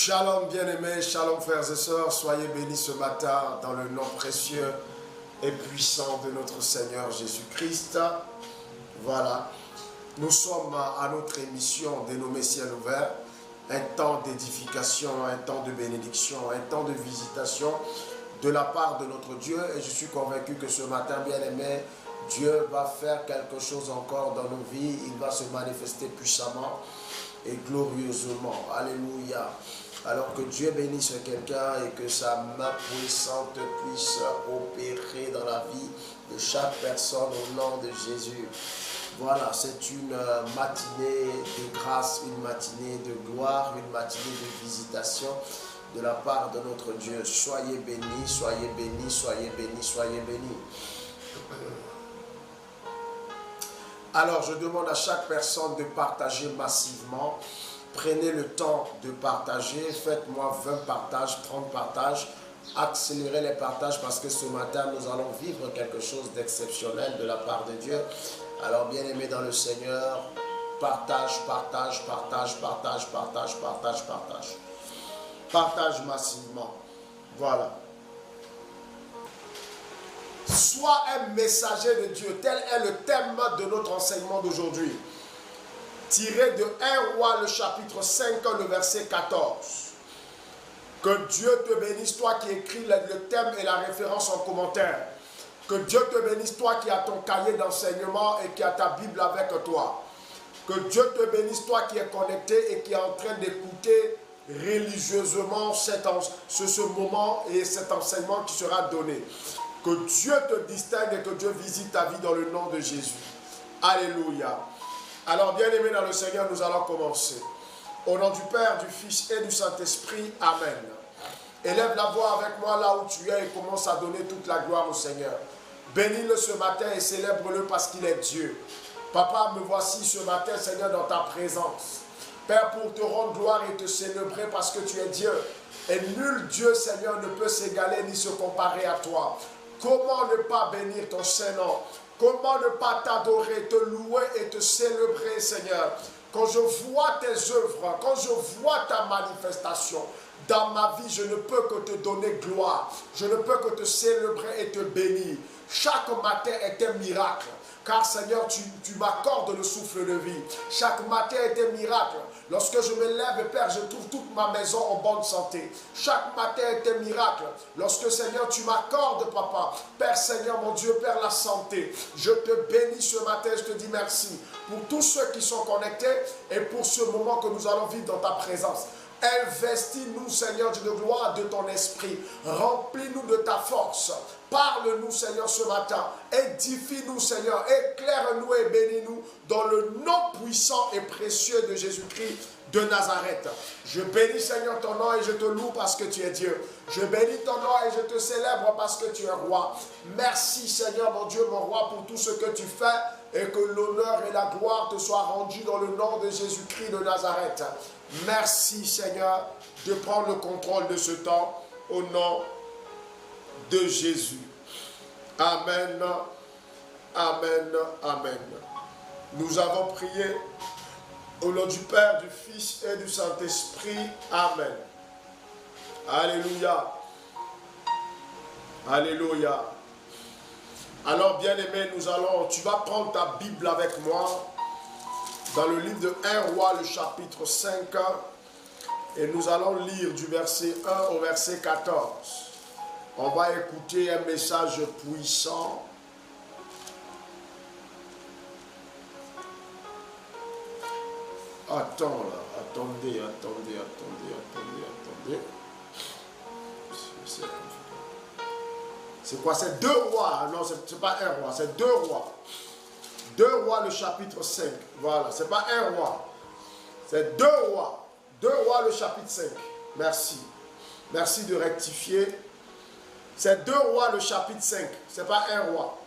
Shalom bien-aimés, shalom frères et sœurs, soyez bénis ce matin dans le nom précieux et puissant de notre Seigneur Jésus-Christ. Voilà, nous sommes à notre émission dénommée Ciel ouvert, un temps d'édification, un temps de bénédiction, un temps de visitation de la part de notre Dieu. Et je suis convaincu que ce matin, bien-aimés, Dieu va faire quelque chose encore dans nos vies, il va se manifester puissamment et glorieusement. Alléluia. Alors que Dieu bénisse quelqu'un et que sa main puissante puisse opérer dans la vie de chaque personne au nom de Jésus. Voilà, c'est une matinée de grâce, une matinée de gloire, une matinée de visitation de la part de notre Dieu. Soyez bénis, soyez bénis, soyez bénis, soyez bénis. Alors, je demande à chaque personne de partager massivement. Prenez le temps de partager. Faites-moi 20 partages, 30 partages. Accélérez les partages parce que ce matin, nous allons vivre quelque chose d'exceptionnel de la part de Dieu. Alors, bien-aimés dans le Seigneur, partage, partage, partage, partage, partage, partage, partage. Partage massivement. Voilà. Sois un messager de Dieu. Tel est le thème de notre enseignement d'aujourd'hui. Tiré de 1 Roi, le chapitre 5, le verset 14. Que Dieu te bénisse, toi qui écris le thème et la référence en commentaire. Que Dieu te bénisse, toi qui as ton cahier d'enseignement et qui as ta Bible avec toi. Que Dieu te bénisse, toi qui es connecté et qui est en train d'écouter religieusement ce moment et cet enseignement qui sera donné. Que Dieu te distingue et que Dieu visite ta vie dans le nom de Jésus. Alléluia. Alors, bien-aimés dans le Seigneur, nous allons commencer. Au nom du Père, du Fils et du Saint-Esprit. Amen. Élève la voix avec moi là où tu es et commence à donner toute la gloire au Seigneur. Bénis-le ce matin et célèbre-le parce qu'il est Dieu. Papa, me voici ce matin, Seigneur, dans ta présence. Père, pour te rendre gloire et te célébrer parce que tu es Dieu. Et nul Dieu, Seigneur, ne peut s'égaler ni se comparer à toi. Comment ne pas bénir ton Saint-Nom? Comment ne pas t'adorer, te louer et te célébrer, Seigneur? Quand je vois tes œuvres, quand je vois ta manifestation, dans ma vie, je ne peux que te donner gloire. Je ne peux que te célébrer et te bénir. Chaque matin est un miracle. Car Seigneur, tu m'accordes le souffle de vie. Chaque matin est un miracle. Lorsque je me lève, Père, je trouve toute ma maison en bonne santé. Chaque matin est un miracle. Lorsque, Seigneur, tu m'accordes, Papa, Père Seigneur, mon Dieu, Père, la santé. Je te bénis ce matin, je te dis merci pour tous ceux qui sont connectés et pour ce moment que nous allons vivre dans ta présence. Investis-nous, Seigneur Dieu de gloire, de ton esprit. Remplis-nous de ta force. Parle-nous, Seigneur, ce matin. Édifie-nous, Seigneur. Éclaire-nous et bénis-nous dans le nom puissant et précieux de Jésus-Christ de Nazareth. Je bénis, Seigneur, ton nom et je te loue parce que tu es Dieu. Je bénis ton nom et je te célèbre parce que tu es roi. Merci, Seigneur, mon Dieu, mon roi, pour tout ce que tu fais et que l'honneur et la gloire te soient rendus dans le nom de Jésus-Christ de Nazareth. Merci, Seigneur, de prendre le contrôle de ce temps au nom de Jésus. Amen, amen, amen. Nous avons prié au nom du Père, du Fils et du Saint-Esprit. Amen. Alléluia. Alléluia. Alors, bien-aimé, tu vas prendre ta Bible avec moi dans le livre de 1 Roi, le chapitre 5, et nous allons lire du verset 1 au verset 14. On va écouter un message puissant. Attends là, attendez. C'est quoi? C'est 2 rois. Non, c'est pas 1 roi, c'est 2 rois. 2 rois, le chapitre 5. Voilà, c'est pas 1 roi. C'est 2 rois. 2 rois, le chapitre 5. Merci. Merci de rectifier. C'est 2 rois, le chapitre 5. C'est pas 1 roi.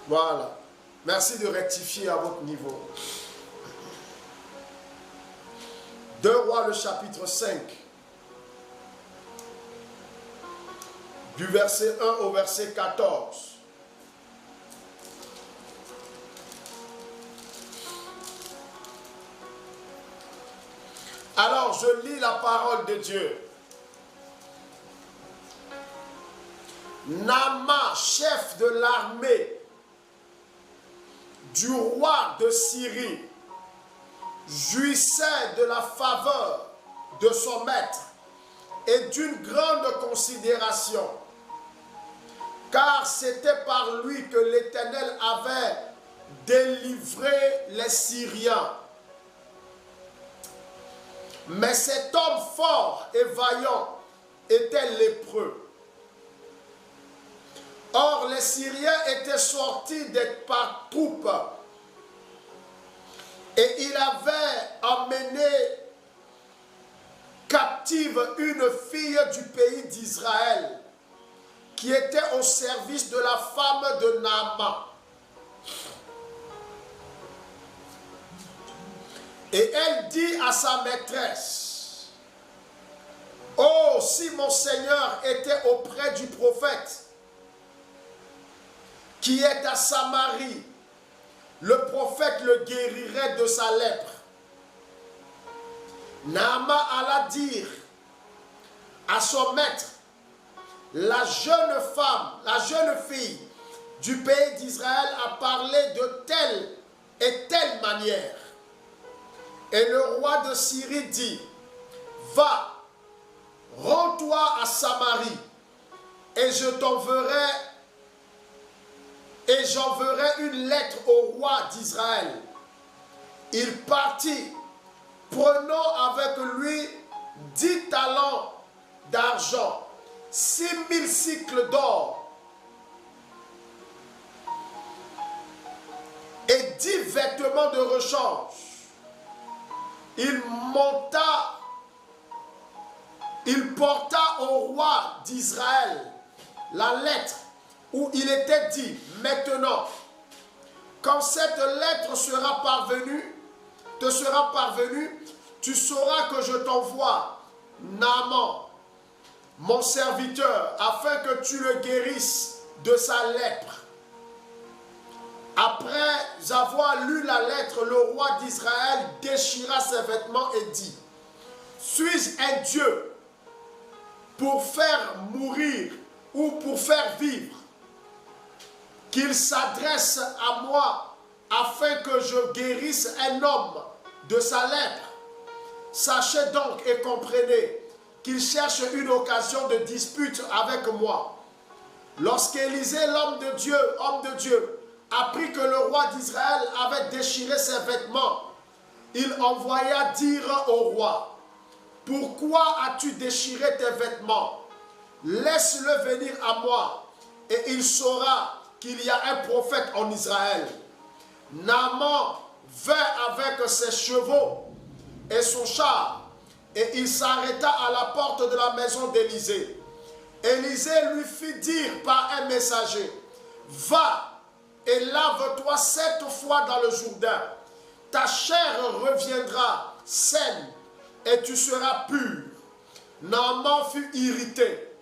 Voilà. Merci de rectifier à votre niveau. 2 rois, le chapitre 5. Du verset 1 au verset 14. Alors je lis la parole de Dieu. Naaman, chef de l'armée du roi de Syrie, jouissait de la faveur de son maître et d'une grande considération, car c'était par lui que l'Éternel avait délivré les Syriens. Mais cet homme fort et vaillant était lépreux. Or, les Syriens étaient sortis par troupes et il avait emmené captive une fille du pays d'Israël qui était au service de la femme de Naaman. Et elle dit à sa maîtresse, « Oh, si mon Seigneur était auprès du prophète qui est à Samarie, le prophète le guérirait de sa lèpre. » Naaman alla dire à son maître, la jeune fille du pays d'Israël a parlé de telle et telle manière. Et le roi de Syrie dit, va, rends-toi à Samarie, et j'enverrai une lettre au roi d'Israël. Il partit, prenant avec lui 10 talents d'argent, 6000 cycles d'or et 10 vêtements de rechange. Il porta au roi d'Israël la lettre où il était dit, maintenant, quand cette lettre te sera parvenue, tu sauras que je t'envoie Naaman, mon serviteur, afin que tu le guérisses de sa lèpre. Après avoir lu la lettre, le roi d'Israël déchira ses vêtements et dit, suis-je un Dieu pour faire mourir ou pour faire vivre, qu'il s'adresse à moi afin que je guérisse un homme de sa lèpre? Sachez donc et comprenez qu'il cherche une occasion de dispute avec moi. Lorsqu'Élisée, homme de Dieu, apprit que le roi d'Israël avait déchiré ses vêtements, il envoya dire au roi, « Pourquoi as-tu déchiré tes vêtements? Laisse-le venir à moi, et il saura qu'il y a un prophète en Israël. » Naaman vint avec ses chevaux et son char, et il s'arrêta à la porte de la maison d'Élisée. Élisée lui fit dire par un messager, « Va et lave-toi 7 fois dans le Jourdain. Ta chair reviendra saine et tu seras pur. » Naaman fut irrité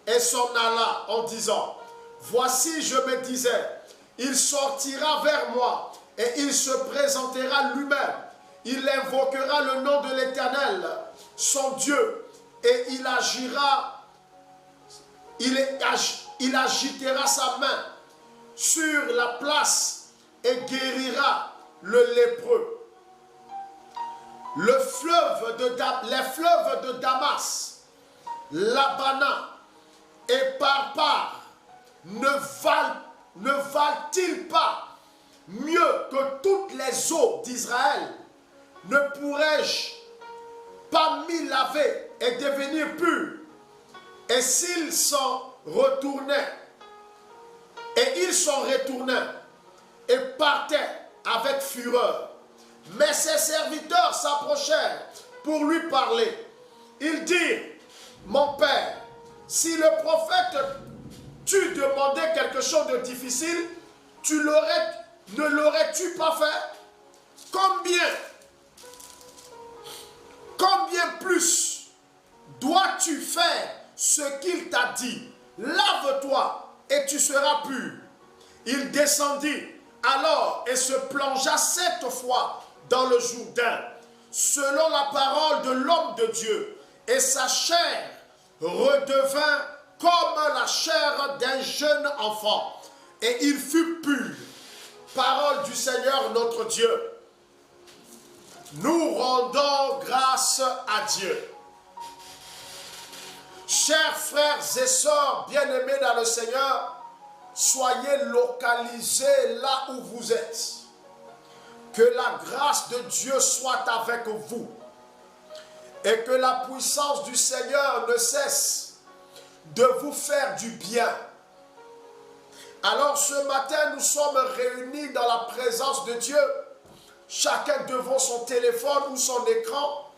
et s'en alla en disant, « Voici, je me disais, il sortira vers moi et il se présentera lui-même. Il invoquera le nom de l'Éternel, son Dieu, et il agitera sa main sur la place et guérira le lépreux. Les fleuves de Damas, Labana et Parpar ne valent-ils pas mieux que toutes les eaux d'Israël? Ne pourrais-je pas m'y laver et devenir pur? Et s'ils s'en retournaient, et ils s'en retournaient et partaient avec fureur. Mais ses serviteurs s'approchèrent pour lui parler. Ils dirent, « Mon père, si le prophète t'eût demandé quelque chose de difficile, ne l'aurais-tu pas fait? Combien plus dois-tu faire ce qu'il t'a dit? Lave-toi et tu seras pur. » Il descendit alors et se plongea 7 fois dans le Jourdain, selon la parole de l'homme de Dieu, et sa chair redevint comme la chair d'un jeune enfant, et il fut pur. Parole du Seigneur notre Dieu. Nous rendons grâce à Dieu. Chers frères et sœurs bien-aimés dans le Seigneur, soyez localisés là où vous êtes. Que la grâce de Dieu soit avec vous. Et que la puissance du Seigneur ne cesse de vous faire du bien. Alors ce matin, nous sommes réunis dans la présence de Dieu, chacun devant son téléphone ou son écran,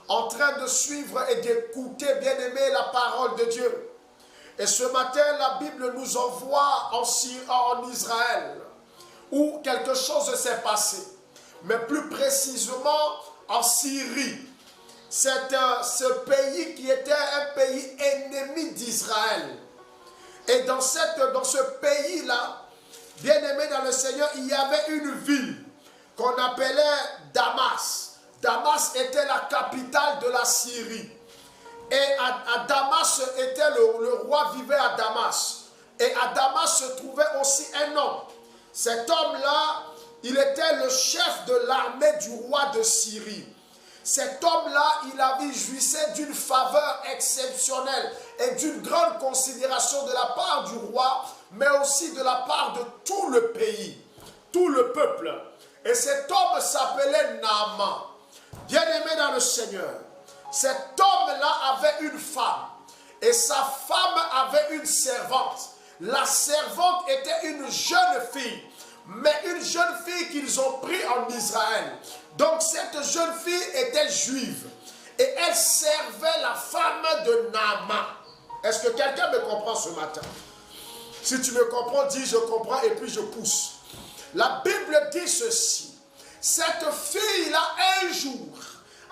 en train de suivre et d'écouter, bien-aimé, la parole de Dieu. Et ce matin, la Bible nous envoie en Israël, où quelque chose s'est passé. Mais plus précisément en Syrie. C'est ce pays qui était un pays ennemi d'Israël. Et dans ce pays-là, bien-aimé dans le Seigneur, il y avait une ville qu'on appelait Damas. Damas était la capitale de la Syrie. Et à Damas, le roi vivait à Damas. Et à Damas se trouvait aussi un homme. Cet homme-là, il était le chef de l'armée du roi de Syrie. Cet homme-là, il jouissait d'une faveur exceptionnelle et d'une grande considération de la part du roi, mais aussi de la part de tout le pays, tout le peuple. Et cet homme s'appelait Naaman. Bien-aimé dans le Seigneur, cet homme-là avait une femme et sa femme avait une servante. La servante était une jeune fille, mais une jeune fille qu'ils ont pris en Israël. Donc cette jeune fille était juive et elle servait la femme de Naaman. Est-ce que quelqu'un me comprend ce matin? Si tu me comprends, dis je comprends et puis je pousse. La Bible dit ceci. Cette fille-là, un jour,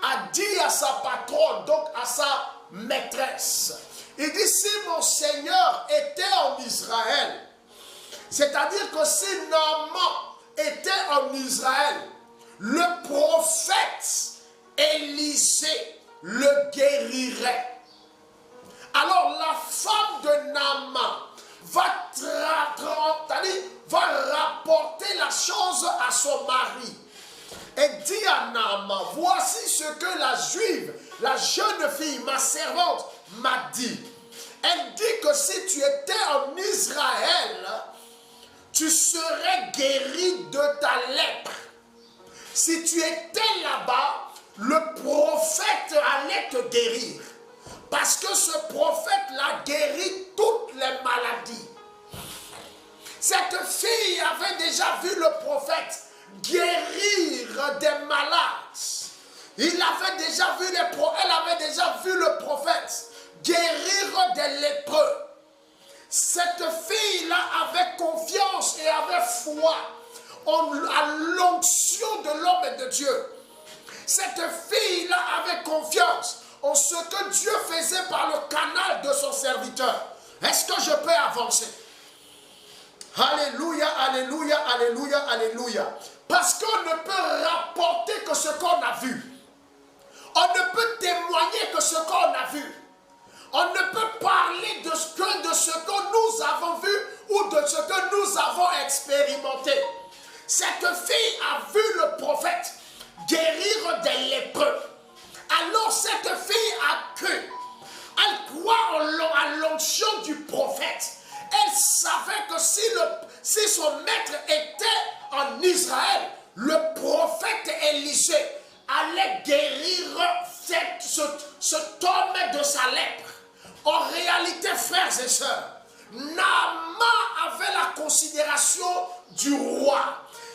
a dit à sa patronne, donc à sa maîtresse, il dit, si mon Seigneur était en Israël, c'est-à-dire que si Naaman était en Israël, le prophète Élisée le guérirait. Alors la femme de Naaman va rapporter la chose à son mari. Et dit à Naaman, voici ce que la juive, la jeune fille, ma servante, m'a dit. Elle dit que si tu étais en Israël, tu serais guéri de ta lèpre. Si tu étais là-bas, le prophète allait te guérir. Parce que ce prophète-là guérit toutes les maladies. Cette fille avait déjà vu le prophète guérir des malades. Elle avait déjà vu le prophète guérir des lépreux. Cette fille-là avait confiance et avait foi à l'onction de l'homme et de Dieu. Cette fille-là avait confiance en ce que Dieu faisait par le canal de son serviteur. Est-ce que je peux avancer? Alléluia, alléluia, alléluia, alléluia. Parce qu'on ne peut rapporter que ce qu'on a vu. On ne peut témoigner que ce qu'on a vu. On ne peut parler de ce que nous avons vu ou de ce que nous avons expérimenté. Cette fille a vu le prophète guérir des lépreux. Alors cette fille a cru. Elle croit à l'onction du prophète. Elle savait que si son maître était en Israël, le prophète Élisée allait guérir cet homme de sa lèpre. En réalité, frères et sœurs, Naaman avait la considération du roi.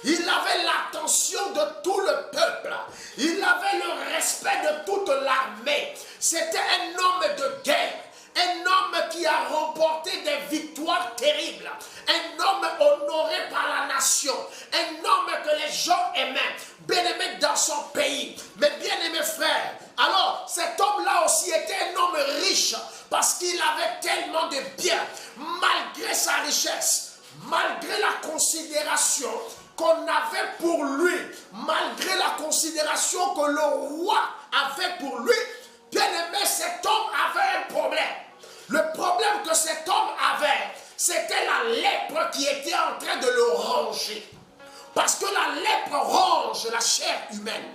Il avait l'attention de tout le peuple. Il avait le respect de toute l'armée. C'était un homme de guerre. Un homme qui a remporté des victoires terribles. Un homme honoré par la nation. Un homme que les gens aimaient. Bien-aimé dans son pays. Mais bien-aimé frère. Alors, cet homme-là aussi était un homme riche. Parce qu'il avait tellement de biens. Malgré sa richesse. Malgré la considération qu'on avait pour lui, malgré la la considération que le roi avait pour lui, bien aimé, cet homme avait un problème. Le problème que cet homme avait, c'était la lèpre qui était en train de le ronger. Parce que la lèpre ronge la chair humaine.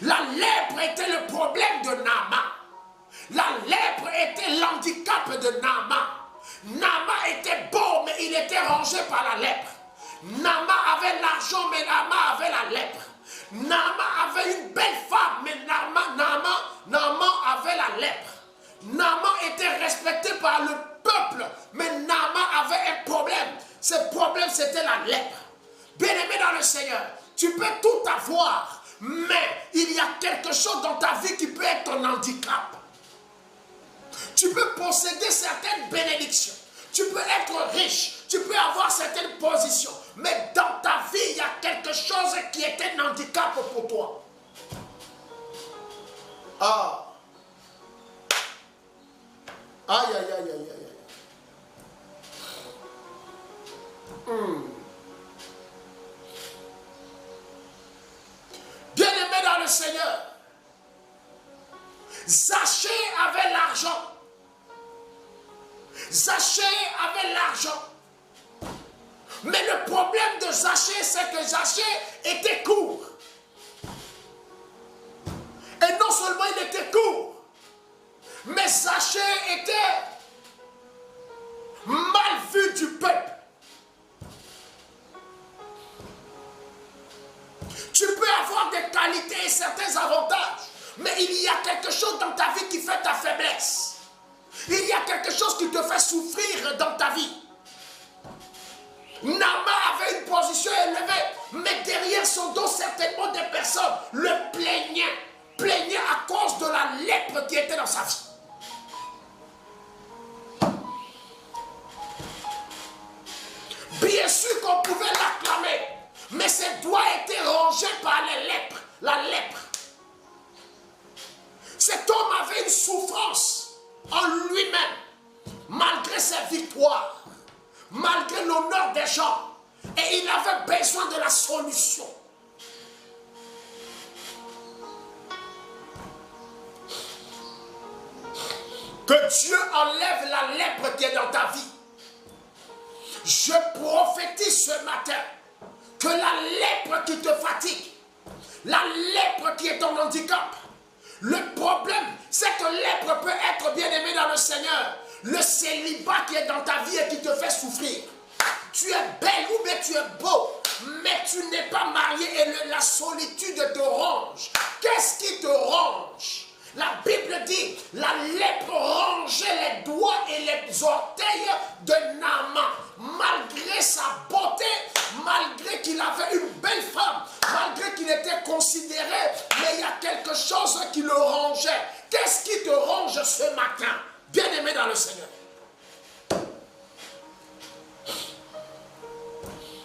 La lèpre était le problème de Naaman. La lèpre était l'handicap de Naaman. Naaman était beau, mais il était rongé par la lèpre. Naaman avait l'argent, mais Naaman avait la lèpre. Naaman avait une belle femme, mais Naaman avait la lèpre. Naaman était respecté par le peuple, mais Naaman avait un problème. Ce problème, c'était la lèpre. Bien-aimé dans le Seigneur, tu peux tout avoir, mais il y a quelque chose dans ta vie qui peut être ton handicap. Tu peux posséder certaines bénédictions. Tu peux être riche. Tu peux avoir certaines positions. Mais dans ta vie, il y a quelque chose qui est un handicap pour toi. Ah. Aïe, aïe, aïe, aïe, aïe. Bien-aimé dans le Seigneur, Zachée avait l'argent. Zachée avait l'argent. Mais le problème de Zachée, c'est que Zachée était court. Et non seulement il était court, mais Zachée était mal vu du peuple. Tu peux avoir des qualités et certains avantages, mais il y a quelque chose dans ta vie qui fait ta faiblesse. Il y a quelque chose qui te fait souffrir dans ta vie. Naaman avait une position élevée, mais derrière son dos, certainement des personnes le plaignaient à cause de la lèpre qui était dans sa vie. Bien sûr qu'on pouvait l'acclamer, mais ses doigts étaient rongés par les lèpres, la lèpre. Cet homme avait une souffrance en lui-même, malgré ses victoires, malgré l'honneur des gens, et il avait besoin de la solution. Que Dieu enlève la lèpre qui est dans ta vie. Je prophétise ce matin que la lèpre qui te fatigue, la lèpre qui est ton handicap, le problème, cette lèpre peut être bien aimée dans le Seigneur. Le célibat qui est dans ta vie et qui te fait souffrir. Tu es belle ou bien tu es beau, mais tu n'es pas marié et la solitude te ronge. Qu'est-ce qui te ronge? La Bible dit, la lèpre rongeait les doigts et les orteils de Naaman. Malgré sa beauté, malgré qu'il avait une belle femme, malgré qu'il était considéré, mais il y a quelque chose qui le rongeait. Qu'est-ce qui te ronge ce matin, bien-aimé dans le Seigneur?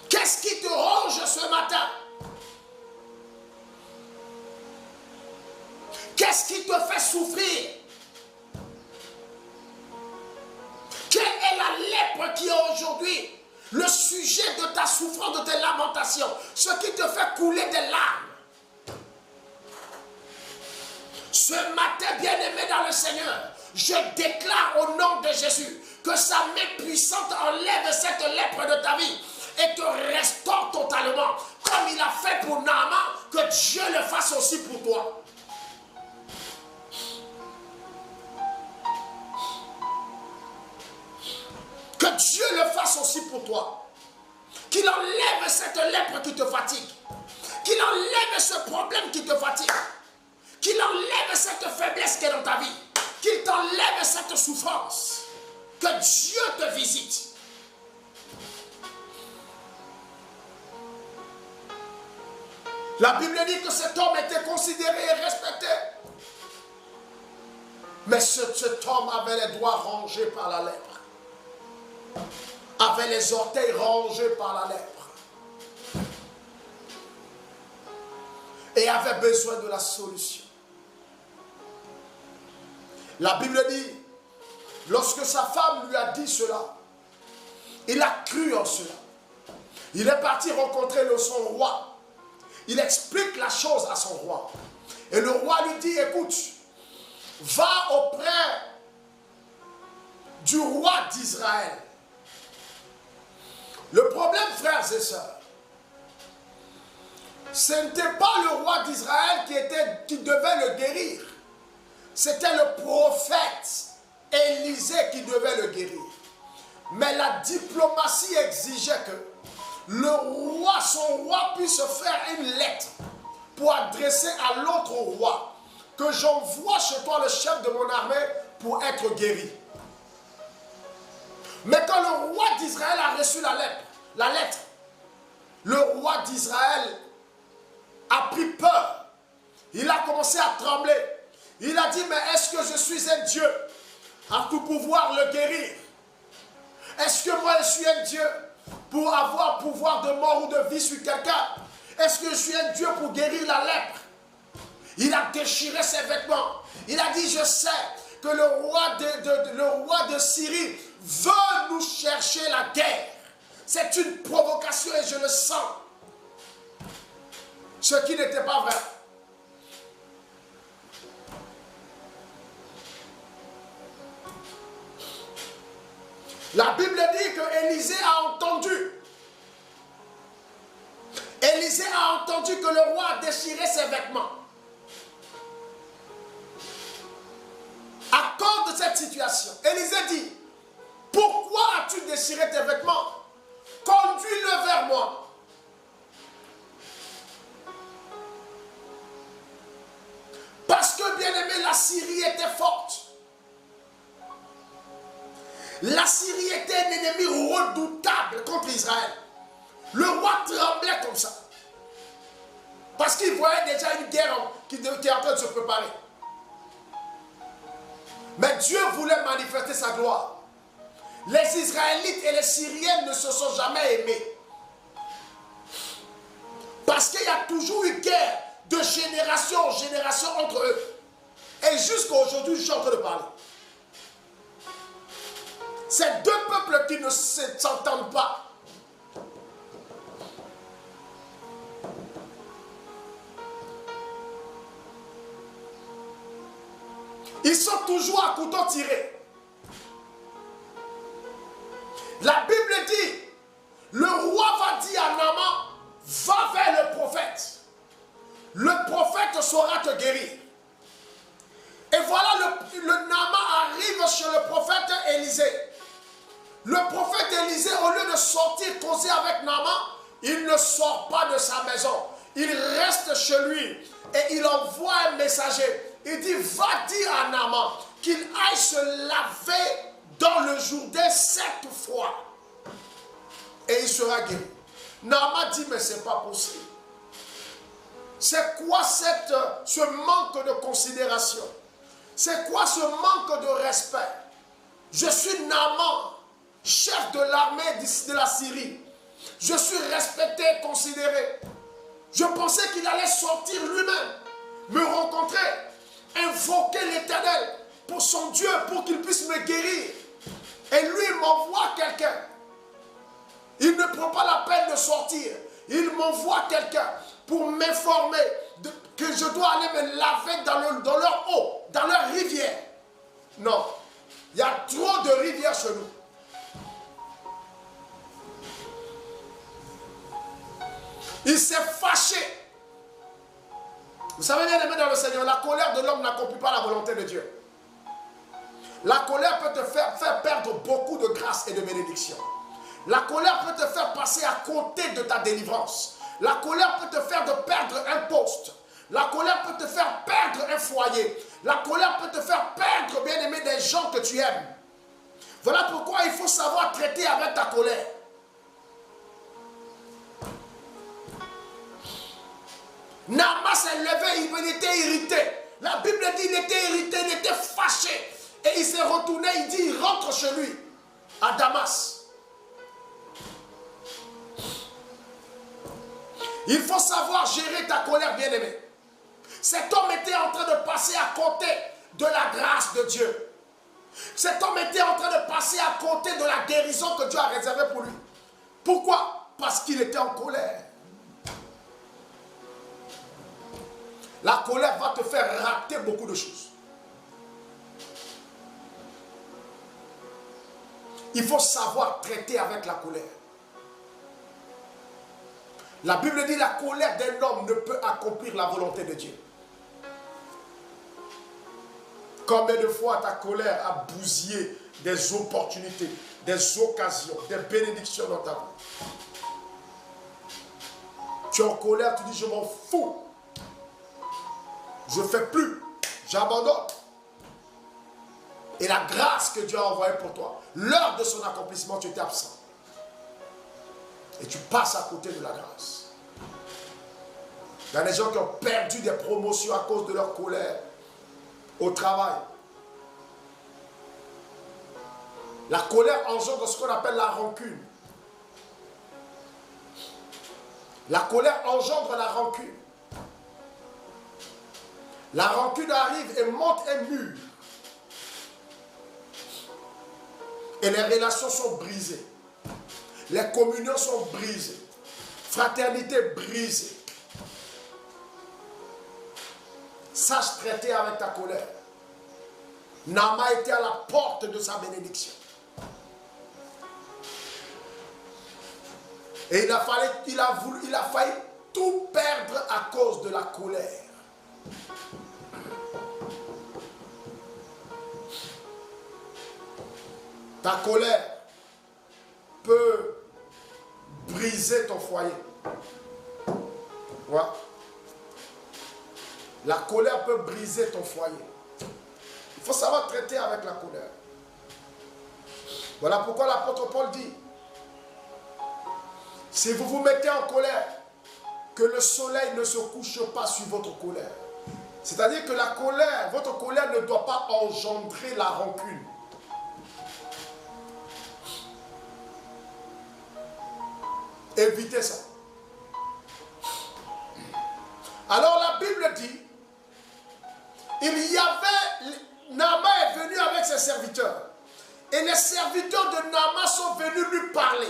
Qu'est-ce qui te ronge ce matin? Qu'est-ce qui te fait souffrir? Quelle est la lèpre qui est aujourd'hui le sujet de ta souffrance, de tes lamentations? Ce qui te fait couler des larmes. Ce matin, bien-aimé dans le Seigneur, je déclare au nom de Jésus que sa main puissante enlève cette lèpre de ta vie et te restaure totalement. Comme il a fait pour Naaman, que Dieu le fasse aussi pour toi. Que Dieu le fasse aussi pour toi. Qu'il enlève cette lèpre qui te fatigue. Qu'il enlève ce problème qui te fatigue. Qu'il enlève cette faiblesse qui est dans ta vie. Qu'il t'enlève cette souffrance. Que Dieu te visite. La Bible dit que cet homme était considéré et respecté. Mais cet homme avait les doigts rongés par la lèpre. Avait les orteils rongés par la lèpre. Et avait besoin de la solution. La Bible dit, lorsque sa femme lui a dit cela, il a cru en cela. Il est parti rencontrer son roi. il explique la chose à son roi. Et le roi lui dit, écoute, va auprès du roi d'Israël. Le problème, frères et sœurs, ce n'était pas le roi d'Israël qui devait le guérir. C'était le prophète Élisée qui devait le guérir. Mais la diplomatie exigeait que le roi, son roi, puisse faire une lettre pour adresser à l'autre roi que j'envoie chez toi le chef de mon armée pour être guéri. Mais quand le roi d'Israël a reçu la lettre, le roi d'Israël a pris peur. Il a commencé à trembler. Il a dit, mais est-ce que je suis un Dieu à tout pouvoir le guérir? Est-ce que moi je suis un Dieu pour avoir pouvoir de mort ou de vie sur quelqu'un? Est-ce que je suis un Dieu pour guérir la lèpre? Il a déchiré ses vêtements. Il a dit, je sais que le roi de Syrie veut nous chercher la guerre. C'est une provocation et je le sens. Ce qui n'était pas vrai. La Bible dit que Élisée a entendu. Élisée a entendu que le roi a déchiré ses vêtements. À cause de cette situation, Élisée dit, pourquoi as-tu déchiré tes vêtements? Conduis-le vers moi. Parce que, bien aimé, la Syrie était forte. La Syrie était un ennemi redoutable contre Israël. Le roi tremblait comme ça. Parce qu'il voyait déjà une guerre qui est en train de se préparer. Mais Dieu voulait manifester sa gloire. Les Israélites et les Syriens ne se sont jamais aimés. Parce qu'il y a toujours eu guerre de génération en génération entre eux. Et jusqu'à aujourd'hui, je suis en train de parler. C'est deux peuples qui ne s'entendent pas. Ils sont toujours à couteau tiré. La Bible dit, le roi va dire à Naaman, va vers le prophète. Le prophète saura te guérir. Et voilà, le Naaman arrive chez le prophète Élisée. Le prophète Élisée, au lieu de sortir causer avec Naaman, il ne sort pas de sa maison. Il reste chez lui et il envoie un messager. Il dit, va dire à Naaman qu'il aille se laver dans le Jourdain 7 fois. Et il sera guéri. Naaman dit, mais ce n'est pas possible. C'est quoi ce manque de considération? C'est quoi ce manque de respect? Je suis Naaman, chef de l'armée de la Syrie. Je suis respecté et considéré. Je pensais qu'il allait sortir lui-même, me rencontrer, invoquer l'Éternel pour son Dieu, pour qu'il puisse me guérir. Et lui, il m'envoie quelqu'un. Il ne prend pas la peine de sortir. Il m'envoie quelqu'un pour m'informer que je dois aller me laver dans leur eau, dans leur rivière. Non, il y a trop de rivières chez nous. Il s'est fâché. Vous savez, bien aimé dans le Seigneur, la colère de l'homme n'accomplit pas la volonté de Dieu. La colère peut te faire perdre beaucoup de grâce et de bénédiction. La colère peut te faire passer à côté de ta délivrance. La colère peut te faire perdre un poste. La colère peut te faire perdre un foyer. La colère peut te faire perdre, bien aimé, des gens que tu aimes. Voilà pourquoi il faut savoir traiter avec ta colère. Naaman s'est levé, il était irrité. La Bible dit qu'il était irrité, il était fâché. Et il s'est retourné, il dit, il rentre chez lui, à Damas. Il faut savoir gérer ta colère, bien-aimé. Cet homme était en train de passer à côté de la grâce de Dieu. Cet homme était en train de passer à côté de la guérison que Dieu a réservée pour lui. Pourquoi? Parce qu'il était en colère. La colère va te faire rater beaucoup de choses. Il faut savoir traiter avec la colère. La Bible dit la colère d'un homme ne peut accomplir la volonté de Dieu. Combien de fois ta colère a bousillé des opportunités, des occasions, des bénédictions dans ta vie. Tu es en colère, tu dis je m'en fous. Je ne fais plus, j'abandonne. Et la grâce que Dieu a envoyée pour toi, l'heure de son accomplissement, tu étais absent. Et tu passes à côté de la grâce. Il y a des gens qui ont perdu des promotions à cause de leur colère au travail. La colère engendre ce qu'on appelle la rancune. La colère engendre la rancune. La rancune arrive et monte un mur. Et les relations sont brisées. Les communions sont brisées. Fraternité brisée. Sache traiter avec ta colère. Nama était à la porte de sa bénédiction. Et il a failli tout perdre à cause de la colère. Ta colère peut briser ton foyer. Ouais. La colère peut briser ton foyer. Il faut savoir traiter avec la colère. Voilà pourquoi l'apôtre Paul dit, si vous vous mettez en colère, que le soleil ne se couche pas sur votre colère. C'est-à-dire que la colère, votre colère ne doit pas engendrer la rancune. Évitez ça. Alors la Bible dit, Naaman est venu avec ses serviteurs. Et les serviteurs de Naaman sont venus lui parler.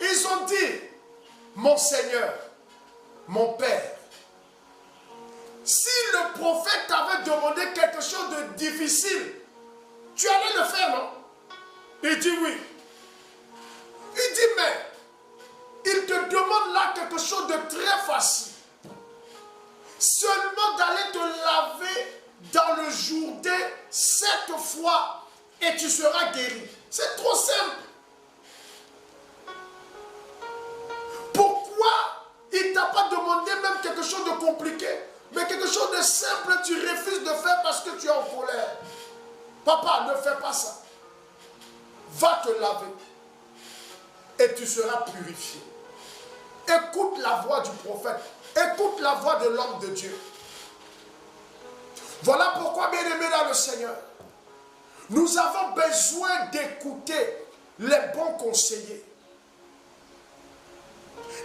Ils ont dit, mon Seigneur, mon Père, si le prophète t'avait demandé quelque chose de difficile, tu allais le faire, non? Il dit oui. Il dit, mais il te demande là quelque chose de très facile. Seulement d'aller te laver dans le Jourdain 7 fois et tu seras guéri. C'est trop simple. Pourquoi il ne t'a pas demandé même quelque chose de compliqué, mais quelque chose de simple, tu refuses de faire parce que tu es en colère? Papa, ne fais pas ça. Va te laver et tu seras purifié. Écoute la voix du prophète. Écoute la voix de l'homme de Dieu. Voilà pourquoi, bien-aimés dans le Seigneur, nous avons besoin d'écouter les bons conseillers.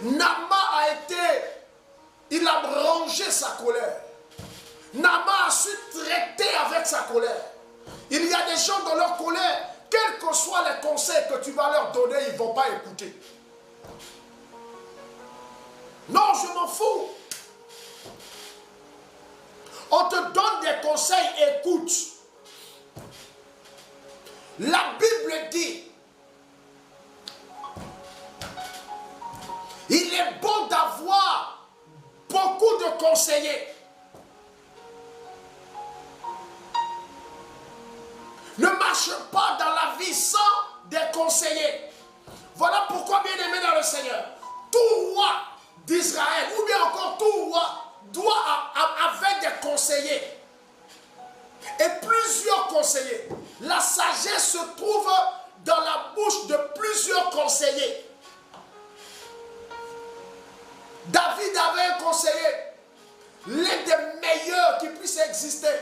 Naaman il a rangé sa colère. Naaman a su traiter avec sa colère. Il y a des gens dans leur colère, quels que soient les conseils que tu vas leur donner, ils ne vont pas écouter. Non, je m'en fous. On te donne des conseils, écoute. La Bible dit, il est bon d'avoir beaucoup de conseillers. Ne marche pas dans la vie sans des conseillers. Voilà pourquoi, bien aimé dans le Seigneur, tout roi d'Israël, ou bien encore tout roi, doit avoir des conseillers. Et plusieurs conseillers. La sagesse se trouve dans la bouche de plusieurs conseillers. David avait un conseiller, l'un des meilleurs qui puisse exister,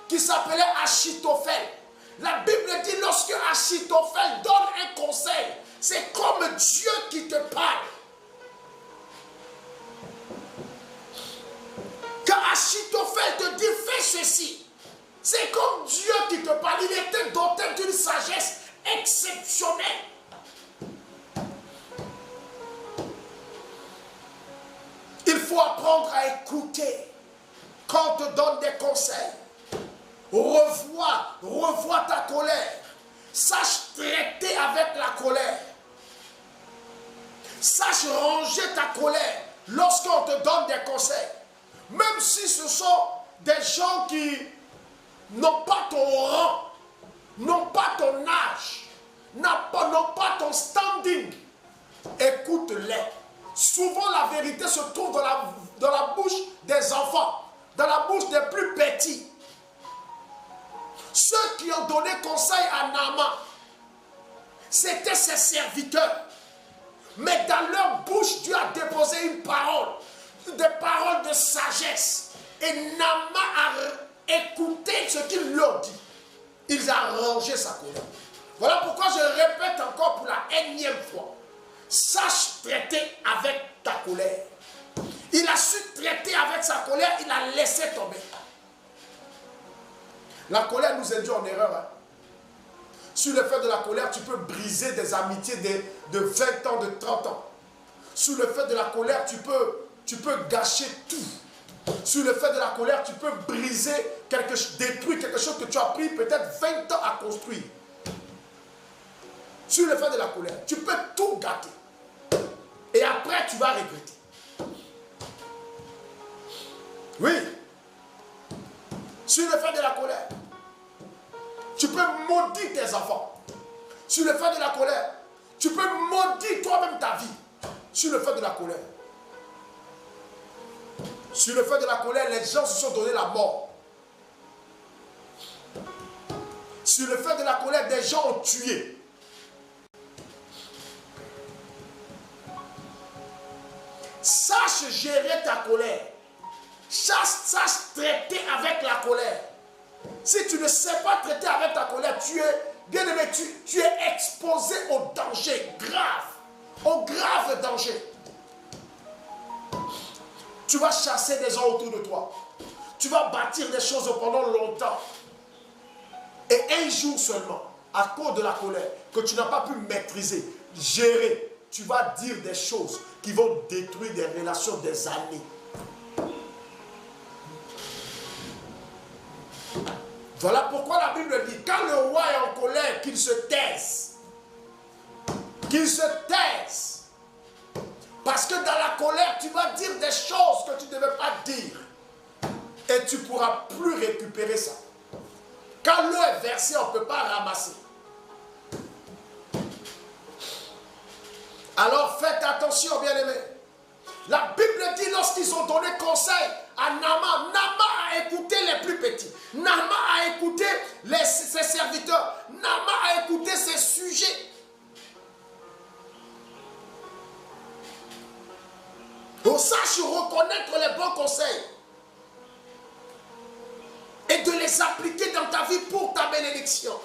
qui s'appelait Achitophel. La Bible dit, lorsque Achitophel donne un conseil, c'est comme Dieu qui te parle. Quand Achitophel te dit, fais ceci, c'est comme Dieu qui te parle. Il était doté d'une sagesse exceptionnelle. Il faut apprendre à écouter quand on te donne des conseils, revois ta colère. Sache traiter avec la colère. Sache ranger ta colère lorsqu'on te donne des conseils. Même si ce sont des gens qui n'ont pas ton rang, n'ont pas ton âge, n'ont pas ton standing, écoute-les. Souvent la vérité se trouve dans la bouche des enfants, dans la bouche des plus petits. Ceux qui ont donné conseil à Naaman, c'étaient ses serviteurs. Mais dans leur bouche, Dieu a déposé une parole, des paroles de sagesse. Et Naaman a écouté ce qu'il leur dit. Il a rangé sa colère. Voilà pourquoi je répète encore pour la énième fois. Sache traiter avec ta colère. Il a su traiter avec sa colère, il a laissé tomber. La colère nous induit en erreur. Hein. Sur le fait de la colère, tu peux briser des amitiés de 20 ans, de 30 ans. Sur le fait de la colère, tu peux gâcher tout. Sur le fait de la colère, tu peux briser, détruire quelque chose que tu as pris peut-être 20 ans à construire. Sur le fait de la colère, tu peux tout gâter. Et après, tu vas regretter. Oui. Sur le fait de la colère, tu peux maudire tes enfants. Sur le fait de la colère, tu peux maudire toi-même ta vie. Sur le fait de la colère. Sur le fait de la colère, les gens se sont donné la mort. Sur le fait de la colère, des gens ont tué. Sache gérer ta colère. Sache traiter avec la colère. Si tu ne sais pas traiter avec ta colère, tu es exposé au danger grave. Au grave danger. Tu vas chasser des gens autour de toi. Tu vas bâtir des choses pendant longtemps. Et un jour seulement, à cause de la colère, que tu n'as pas pu maîtriser, gérer, tu vas dire des choses qui vont détruire des relations des années. Voilà pourquoi la Bible dit, quand le roi est en colère, qu'il se taise. Qu'il se taise. Parce que dans la colère, tu vas dire des choses que tu ne devais pas dire. Et tu ne pourras plus récupérer ça. Quand l'eau est versée, on ne peut pas ramasser. Alors faites attention, bien-aimés. La Bible dit, lorsqu'ils ont donné conseil à Naaman, Naaman a écouté les plus petits. Naaman a écouté ses serviteurs. Naaman a écouté ses sujets. On sache reconnaître les bons conseils et de les appliquer dans ta vie pour ta bénédiction.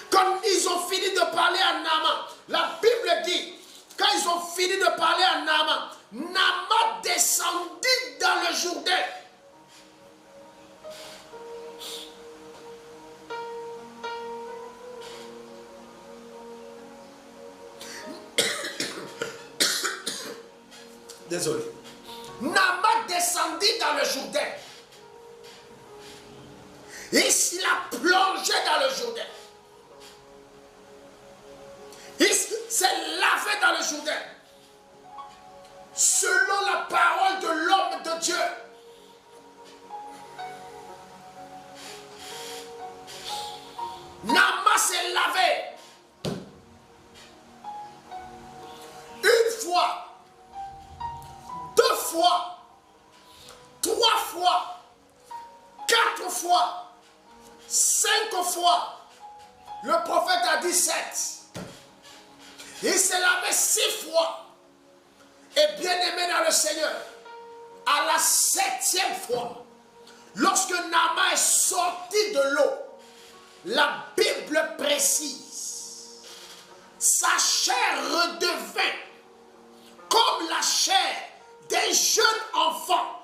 Quand ils ont fini de parler à Naaman, la Bible dit, quand ils ont fini de parler à Naaman, Naaman descendit dans le Jourdain. Désolé. Naaman descendit dans le Jourdain. Et il a plongé dans le Jourdain. Il s'est lavé dans le Jourdain. Selon la parole de l'homme de Dieu. Naaman s'est lavé. Une fois. 2 fois. 3 fois. 4 fois. 5 fois. Le prophète a dit 7. Il s'est lavé 6 fois. Et bien aimé dans le Seigneur, à la 7e fois, lorsque Naaman est sorti de l'eau, la Bible précise, sa chair redevint comme la chair d'un jeune enfant.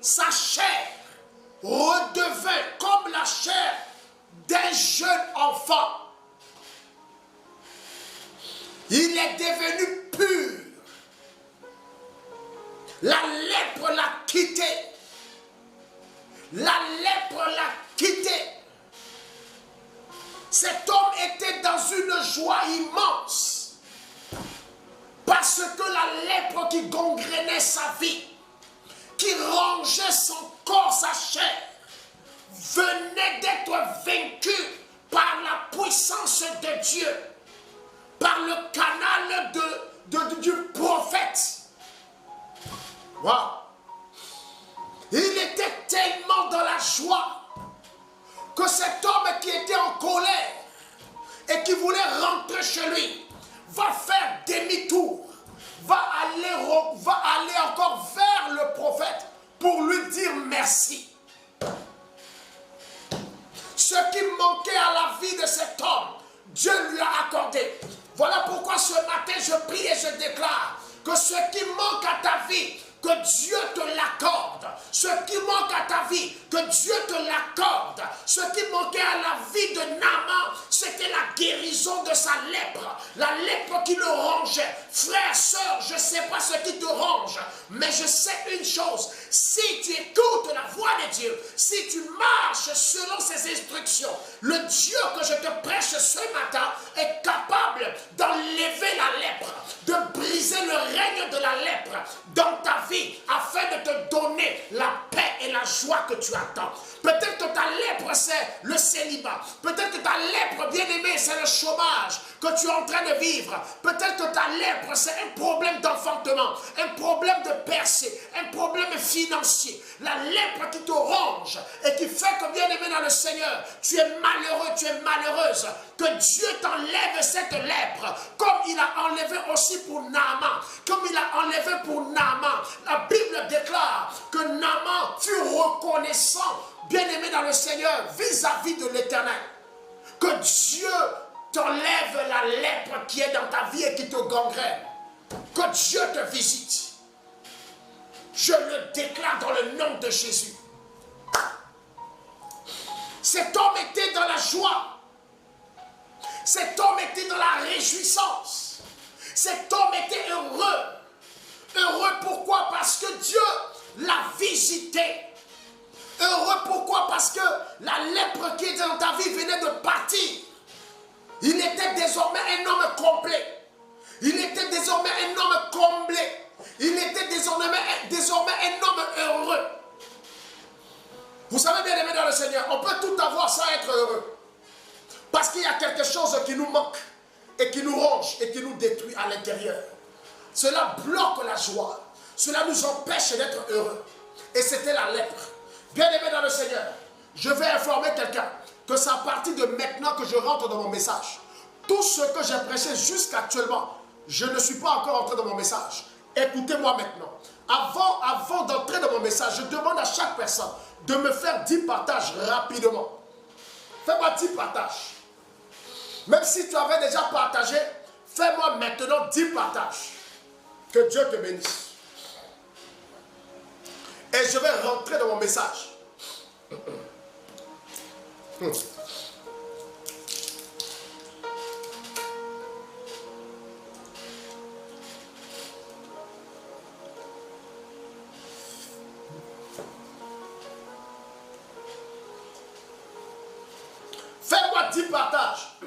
Sa chair redevint comme la chair d'un jeune enfant. Il est devenu pur. La lèpre l'a quitté. La lèpre l'a quitté. Cet homme était dans une joie immense. Parce que la lèpre qui gangrénait sa vie, qui rongeait son corps, sa chair, venait d'être vaincu par la puissance de Dieu, par le canal du prophète. Wow. Il était tellement dans la joie que cet homme qui était en colère et qui voulait rentrer chez lui va faire demi-tour, va aller encore vers le prophète pour lui dire merci. Ce qui manquait à la vie de cet homme, Dieu lui a accordé. Voilà pourquoi ce matin je prie et je déclare que ce qui manque à ta vie, que Dieu te l'accorde. Ce qui manque à ta vie, que Dieu te l'accorde. Ce qui manquait à la vie de Naaman, c'était la guérison de sa lèpre. La lèpre qui le rongeait. Frère, sœur, je ne sais pas ce qui te ronge, mais je sais une chose. Si tu écoutes la voix de Dieu, si tu marches selon ses instructions, le Dieu que je te prêche ce matin est capable d'enlever la lèpre, de briser le règne de la lèpre dans ta vie, afin de te donner la paix et la joie que tu attends. Peut-être que ta lèpre, c'est le célibat. Peut-être que ta lèpre, bien-aimée, c'est le chômage que tu es en train de vivre. Peut-être que ta lèpre, c'est un problème d'enfantement, un problème de percée, un problème financier. La lèpre qui te ronge et qui fait que, bien-aimé dans le Seigneur, tu es malheureux, tu es malheureuse. Que Dieu t'enlève cette lèpre, comme il a enlevé aussi pour Naaman. Comme il a enlevé pour Naaman. La Bible déclare que Naaman fut reconnaissant, bien-aimé dans le Seigneur, vis-à-vis de l'Éternel. Que Dieu t'enlève la lèpre qui est dans ta vie et qui te gangrène. Que Dieu te visite. Je le déclare dans le nom de Jésus. Cet homme était dans la joie. Cet homme était dans la réjouissance. Cet homme était heureux. Heureux pourquoi? Parce que Dieu l'a visité. Heureux pourquoi? Parce que la lèpre qui était dans ta vie venait de partir. Il était désormais un homme complet. Il était désormais un homme comblé. Il était désormais un homme heureux. Vous savez, bien aimé dans le Seigneur, on peut tout avoir sans être heureux. Parce qu'il y a quelque chose qui nous manque et qui nous ronge et qui nous détruit à l'intérieur. Cela bloque la joie. Cela nous empêche d'être heureux. Et c'était la lèpre. Bien aimé dans le Seigneur, je vais informer quelqu'un que c'est à partir de maintenant que je rentre dans mon message. Tout ce que j'ai prêché jusqu'actuellement, je ne suis pas encore entré dans mon message. Écoutez-moi maintenant. Avant d'entrer dans mon message, je demande à chaque personne de me faire 10 partages rapidement. Fais-moi 10 partages. Même si tu avais déjà partagé, fais-moi maintenant 10 partages. Que Dieu te bénisse. Et je vais rentrer dans mon message. Fais-moi 10 partages.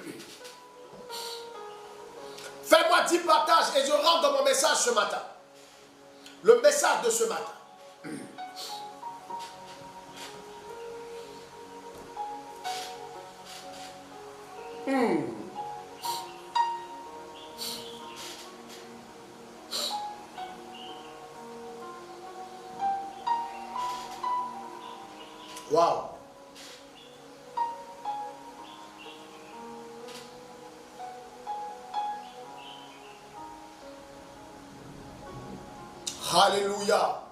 Fais-moi 10 partages et je rentre dans mon message ce matin. Le message de ce matin. Wow. Alléluia.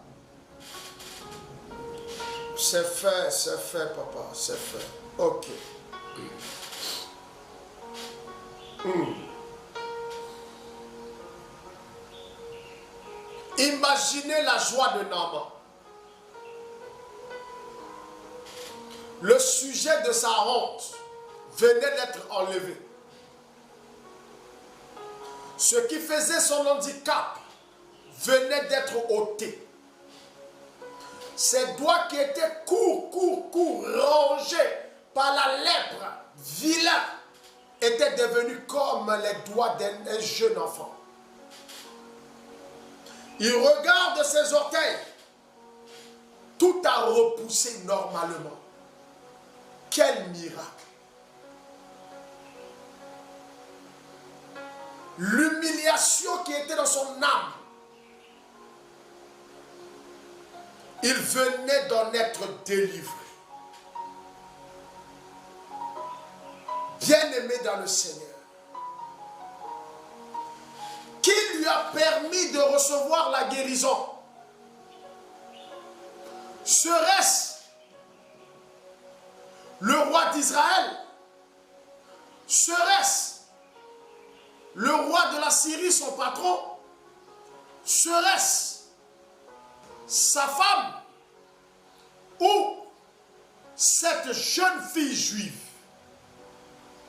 C'est fait, papa, c'est fait. Ok. Imaginez la joie de Naaman. Le sujet de sa honte venait d'être enlevé. Ce qui faisait son handicap venait d'être ôté. ses doigts qui étaient courts, rongés par la lèpre, vilains, étaient devenus comme les doigts d'un jeune enfant. Il regarde ses orteils. Tout a repoussé normalement. Quel miracle! L'humiliation qui était dans son âme, il venait d'en être délivré. Bien-aimé dans le Seigneur, qui lui a permis de recevoir la guérison? Serait-ce le roi d'Israël? Serait-ce le roi de la Syrie, son patron? Serait-ce sa femme? Ou cette jeune fille juive,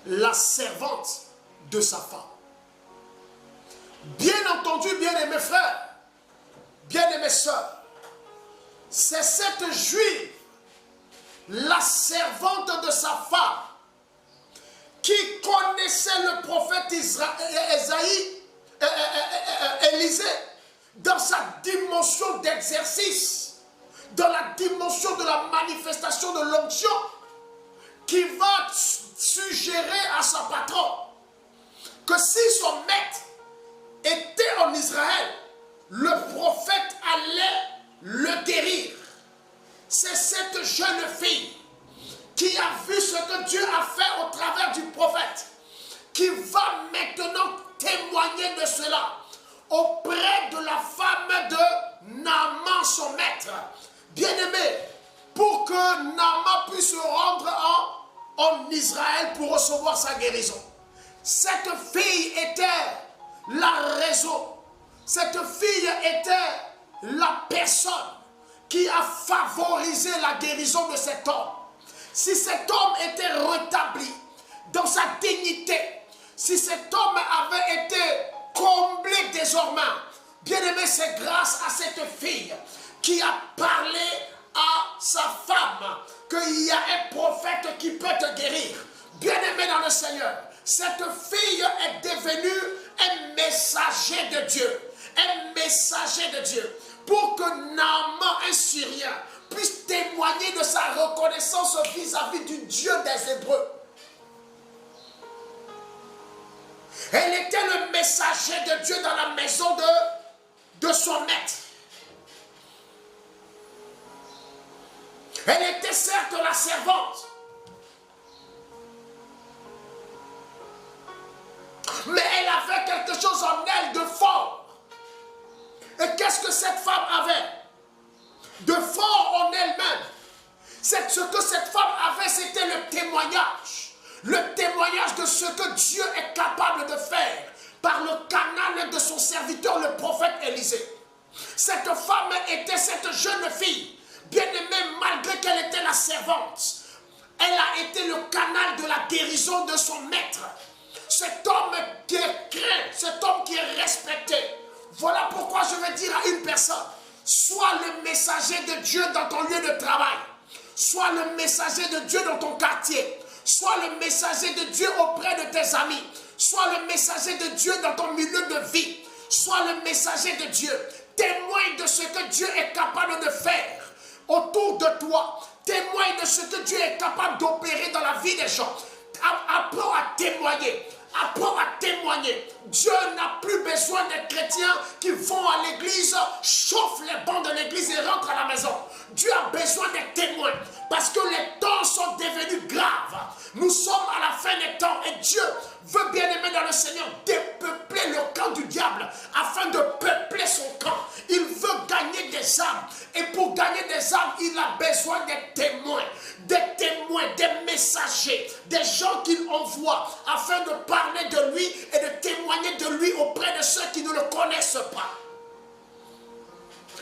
la servante de sa femme? Bien entendu, bien-aimés frères, bien-aimées sœurs, c'est cette juive, la servante de sa femme, qui connaissait le prophète Élisée dans sa dimension d'exercice, dans la dimension de la manifestation de l'onction, qui va suggérer à sa patron que si son maître était en Israël, le prophète allait le guérir. C'est cette jeune fille qui a vu ce que Dieu a fait au travers du prophète, qui va maintenant témoigner de cela auprès de la femme de Naaman, son maître. Bien-aimé, pour que Naaman puisse se rendre en Israël pour recevoir sa guérison, cette fille était la raison, cette fille était la personne qui a favorisé la guérison de cet homme. Si cet homme était rétabli dans sa dignité, si cet homme avait été comblé désormais, bien-aimé, c'est grâce à cette fille qui a parlé à sa femme qu'il y a un prophète qui peut te guérir. Bien-aimé dans le Seigneur, cette fille est devenue un messager de Dieu. Un messager de Dieu. Pour que Naaman, un Syrien, puisse témoigner de sa reconnaissance vis-à-vis du Dieu des Hébreux. Elle était le messager de Dieu dans la maison de son maître. Elle était certes la servante, mais elle avait quelque chose en elle de fort. Et qu'est-ce que cette femme avait de fort en elle-même? C'est ce que cette femme avait, c'était le témoignage. Le témoignage de ce que Dieu est capable de faire par le canal de son serviteur, le prophète Élisée. Cette femme était cette jeune fille, bien-aimée, malgré qu'elle était la servante. Elle a été le canal de la guérison de son maître. Cet homme qui est craint, cet homme qui est respecté. Voilà pourquoi je vais dire à une personne, sois le messager de Dieu dans ton lieu de travail. Sois le messager de Dieu dans ton quartier. Sois le messager de Dieu auprès de tes amis. Sois le messager de Dieu dans ton milieu de vie. Sois le messager de Dieu. Témoigne de ce que Dieu est capable de faire autour de toi. Témoigne de ce que Dieu est capable d'opérer dans la vie des gens. Apprends à témoigner. Apprends à témoigner. Dieu n'a plus besoin des chrétiens qui vont à l'église, chauffent les bancs de l'église et rentrent à la maison. Dieu a besoin des témoins parce que les temps sont devenus graves. Nous sommes à la fin des temps et Dieu veut, bien aimer dans le Seigneur, dépeupler le camp du diable afin de peupler son camp. Il veut gagner des âmes et pour gagner des âmes, il a besoin des témoins, des messagers, des gens qu'il envoie afin de parler de lui et de témoigner de lui auprès de ceux qui ne le connaissent pas.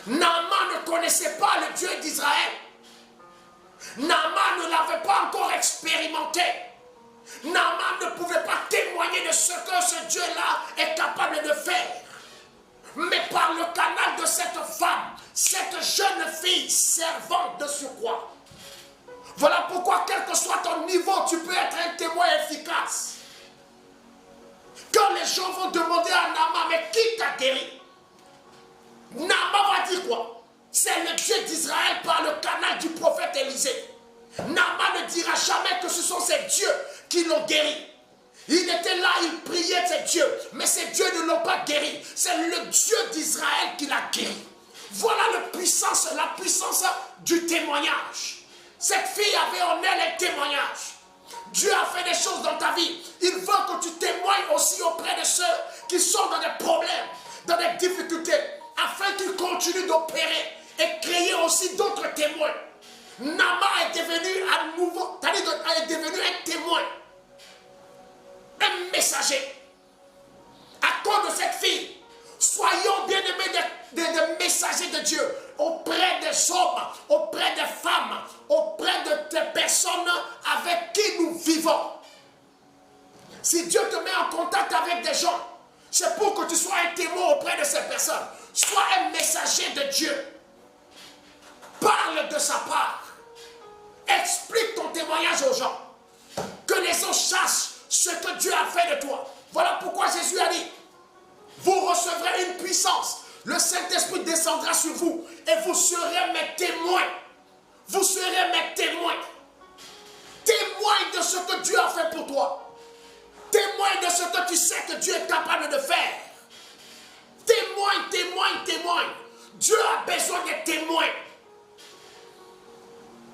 Naaman ne connaissait pas le Dieu d'Israël. Naaman ne l'avait pas encore expérimenté. Naaman ne pouvait pas témoigner de ce que ce Dieu-là est capable de faire. Mais par le canal de cette femme, cette jeune fille servante de surcroît. Voilà pourquoi, quel que soit ton niveau, tu peux être un témoin efficace. Quand les gens vont demander à Naaman, mais qui t'a guéri? Naaman va dire quoi? C'est le Dieu d'Israël par le canal du prophète Élisée. Naaman ne dira jamais que ce sont ces dieux qui l'ont guéri. Il était là, il priait ces dieux, mais ces dieux ne l'ont pas guéri. C'est le Dieu d'Israël qui l'a guéri. Voilà la puissance du témoignage. Cette fille avait en elle un témoignage. Dieu a fait des choses dans ta vie. Il veut que tu témoignes aussi auprès de ceux qui sont dans des problèmes, dans des difficultés, afin qu'ils continuent d'opérer et créer aussi d'autres témoins. Naaman est devenu à nouveau, est devenu un témoin, un messager. À cause de cette fille, soyons bien-aimés des messagers de Dieu auprès des hommes, auprès des femmes, auprès de des personnes avec qui nous vivons. Si Dieu te met en contact avec des gens, c'est pour que tu sois un témoin auprès de ces personnes. Sois un messager de Dieu. Parle de sa part. Explique ton témoignage aux gens. Que les gens sachent ce que Dieu a fait de toi. Voilà pourquoi Jésus a dit, vous recevrez une puissance. Le Saint-Esprit descendra sur vous et vous serez mes témoins. Vous serez mes témoins. Témoigne de ce que Dieu a fait pour toi. Témoigne de ce que tu sais que Dieu est capable de faire. Témoigne, témoigne, témoigne. Dieu a besoin de témoins.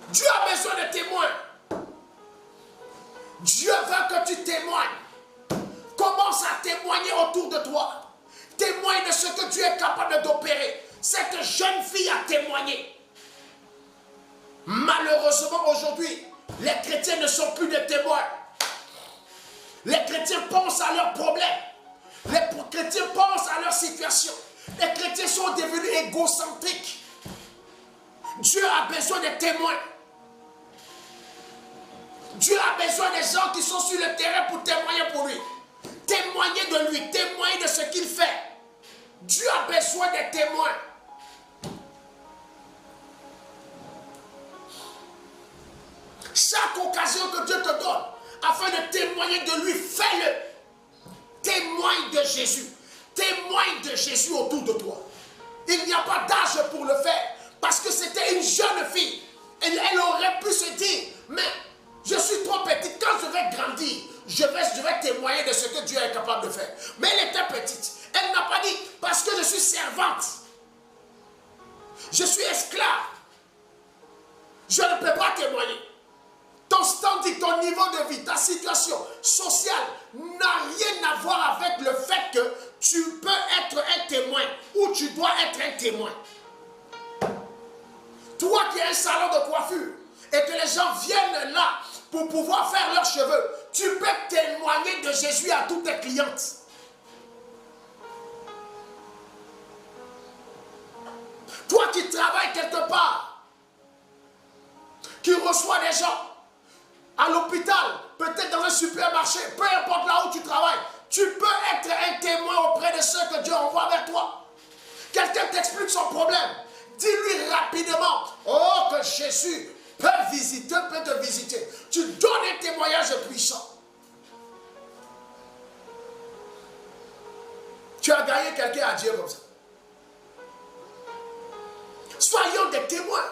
Dieu a besoin de témoins. Dieu veut que tu témoignes. Commence à témoigner autour de toi. Témoigne de ce que Dieu est capable d'opérer. Cette jeune fille a témoigné. Malheureusement aujourd'hui, les chrétiens ne sont plus des témoins. Les chrétiens pensent à leurs problèmes. Les chrétiens pensent à leur situation. Les chrétiens sont devenus égocentriques. Dieu a besoin de témoins. Dieu a besoin des gens qui sont sur le terrain pour témoigner pour lui. Témoigner de lui, témoigner de ce qu'il fait. Dieu a besoin des témoins. Chaque occasion que Dieu te donne, afin de témoigner de lui, fais-le. Témoigne de Jésus. Témoigne de Jésus autour de toi. Il n'y a pas d'âge pour le faire. Parce que c'était une jeune fille. Et elle aurait pu se dire, mais je suis trop petite. Quand je vais grandir, je vais témoigner de ce que Dieu est capable de faire. Mais elle était petite. Elle n'a pas dit, parce que je suis servante. Je suis esclave. Je ne peux pas témoigner. Ton standing, ton niveau de vie, ta situation sociale n'a rien à voir avec le fait que tu peux être un témoin ou tu dois être un témoin. Toi qui as un salon de coiffure et que les gens viennent là pour pouvoir faire leurs cheveux, tu peux témoigner de Jésus à toutes tes clientes. Toi qui travailles quelque part, qui reçoit des gens, à l'hôpital, peut-être dans un supermarché, peu importe là où tu travailles, tu peux être un témoin auprès de ceux que Dieu envoie vers toi. Quelqu'un t'explique son problème. Dis-lui rapidement, oh, que Jésus peut te visiter. Tu donnes un témoignage puissant. Tu as gagné quelqu'un à Dieu comme ça. Soyons des témoins.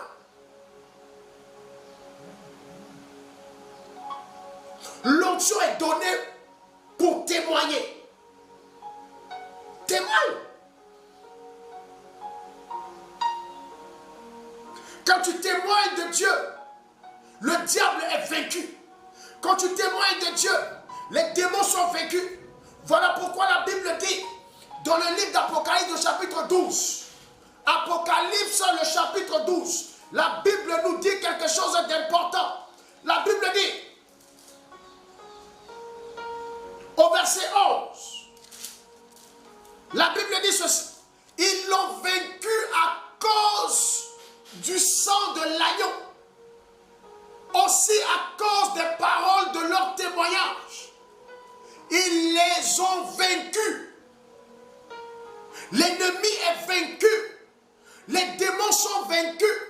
L'onction est donnée pour témoigner. Témoigne. Quand tu témoignes de Dieu, le diable est vaincu. Quand tu témoignes de Dieu, les démons sont vaincus. Voilà pourquoi la Bible dit, dans le livre d'Apocalypse, au chapitre 12, Apocalypse, le chapitre 12, la Bible nous dit quelque chose d'important. La Bible dit, au verset 11, la Bible dit ceci, ils l'ont vaincu à cause du sang de l'agneau, aussi à cause des paroles de leur témoignage. Ils les ont vaincus. L'ennemi est vaincu. Les démons sont vaincus.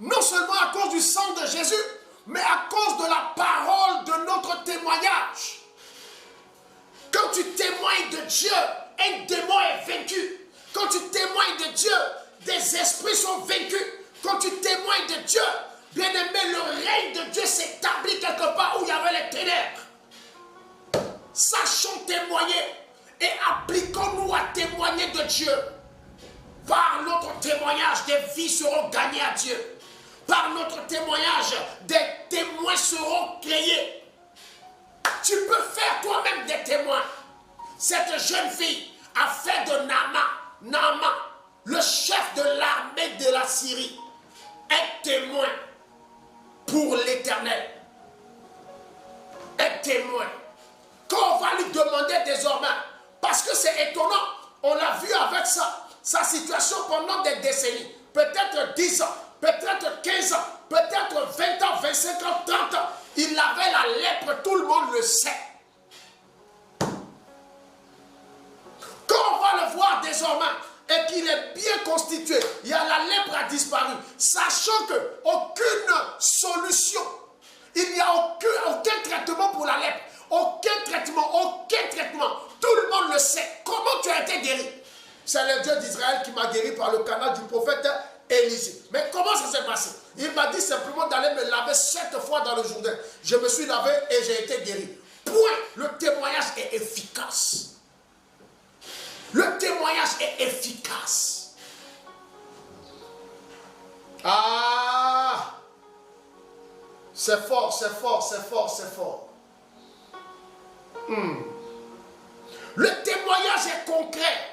non seulement à cause du sang de Jésus, mais à cause de la parole de notre témoignage. Quand tu témoignes de Dieu, un démon est vaincu. Quand tu témoignes de Dieu, des esprits sont vaincus. Quand tu témoignes de Dieu, bien-aimé, le règne de Dieu s'établit quelque part où il y avait les ténèbres. Sachons témoigner et appliquons-nous à témoigner de Dieu. Par notre témoignage, des vies seront gagnées à Dieu. Par notre témoignage, des témoins seront créés. Tu peux faire toi-même des témoins. Cette jeune fille a fait de Naaman, le chef de l'armée de la Syrie, un témoin pour l'Éternel. Un témoin. Quand on va lui demander désormais, parce que c'est étonnant, on l'a vu avec ça, sa situation pendant des décennies, peut-être 10 ans, peut-être 15 ans, peut-être 20 ans, 25 ans, 30 ans, il avait la lèpre, tout le monde le sait. Quand on va le voir désormais et qu'il est bien constitué, il y a la lèpre a disparu, sachant qu'aucune solution, il n'y a aucun traitement pour la lèpre, aucun traitement, tout le monde le sait. Comment tu as été guéri? C'est le Dieu d'Israël qui m'a guéri par le canal du prophète Élisée. Mais comment ça s'est passé? Il m'a dit simplement d'aller me laver 7 fois dans le Jourdain. Je me suis lavé et j'ai été guéri. Point. Le témoignage est efficace. Le témoignage est efficace. Ah! C'est fort, c'est fort, c'est fort, c'est fort. Le témoignage est concret.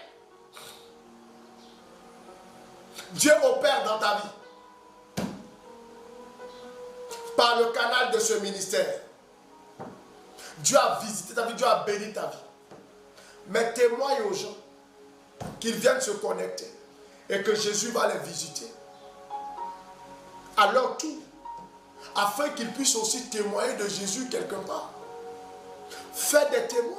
Dieu opère dans ta vie. Par le canal de ce ministère. Dieu a visité ta vie, Dieu a béni ta vie. Mais témoigne aux gens qu'ils viennent se connecter et que Jésus va les visiter à leur tour, afin qu'ils puissent aussi témoigner de Jésus quelque part. Fais des témoins.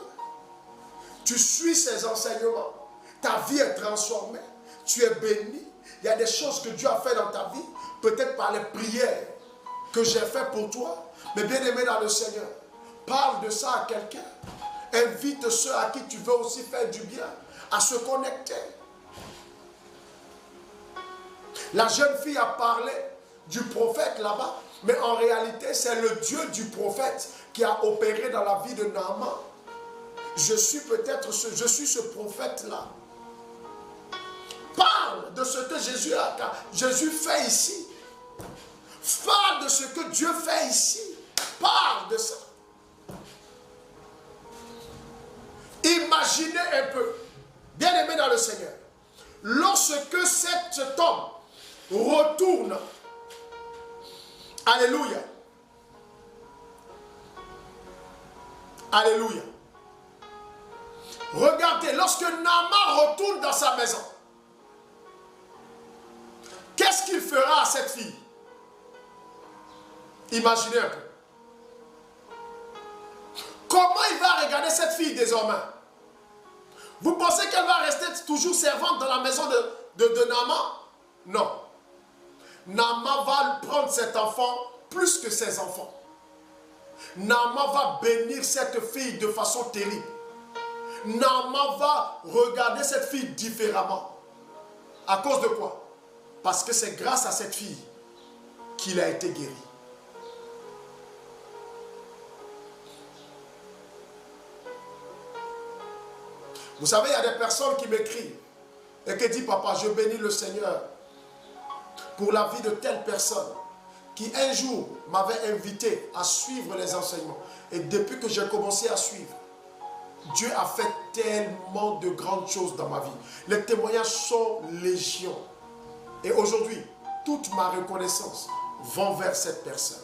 Tu suis ses enseignements. Ta vie est transformée. Tu es béni. Il y a des choses que Dieu a fait dans ta vie, peut-être par les prières que j'ai fait pour toi, mais bien aimé dans le Seigneur. Parle de ça à quelqu'un. Invite ceux à qui tu veux aussi faire du bien à se connecter. La jeune fille a parlé du prophète là-bas, mais en réalité, c'est le Dieu du prophète qui a opéré dans la vie de Naaman. Je suis ce prophète-là. Parle de ce que Jésus fait ici. Parle de ce que Dieu fait ici. Parle de ça. Imaginez un peu, bien aimé dans le Seigneur, lorsque cet homme retourne, alléluia, alléluia. Regardez, lorsque Naaman retourne dans sa maison, qu'est-ce qu'il fera à cette fille? Imaginez un peu. Comment il va regarder cette fille désormais? Vous pensez qu'elle va rester toujours servante dans la maison de Naaman? Non. Naaman va prendre cet enfant plus que ses enfants. Naaman va bénir cette fille de façon terrible. Naaman va regarder cette fille différemment. À cause de quoi? Parce que c'est grâce à cette fille qu'il a été guéri. Vous savez, il y a des personnes qui m'écrivent et qui disent, papa, je bénis le Seigneur pour la vie de telle personne qui un jour m'avait invité à suivre les enseignements. Et depuis que j'ai commencé à suivre, Dieu a fait tellement de grandes choses dans ma vie. Les témoignages sont légion. Et aujourd'hui, toute ma reconnaissance va vers cette personne.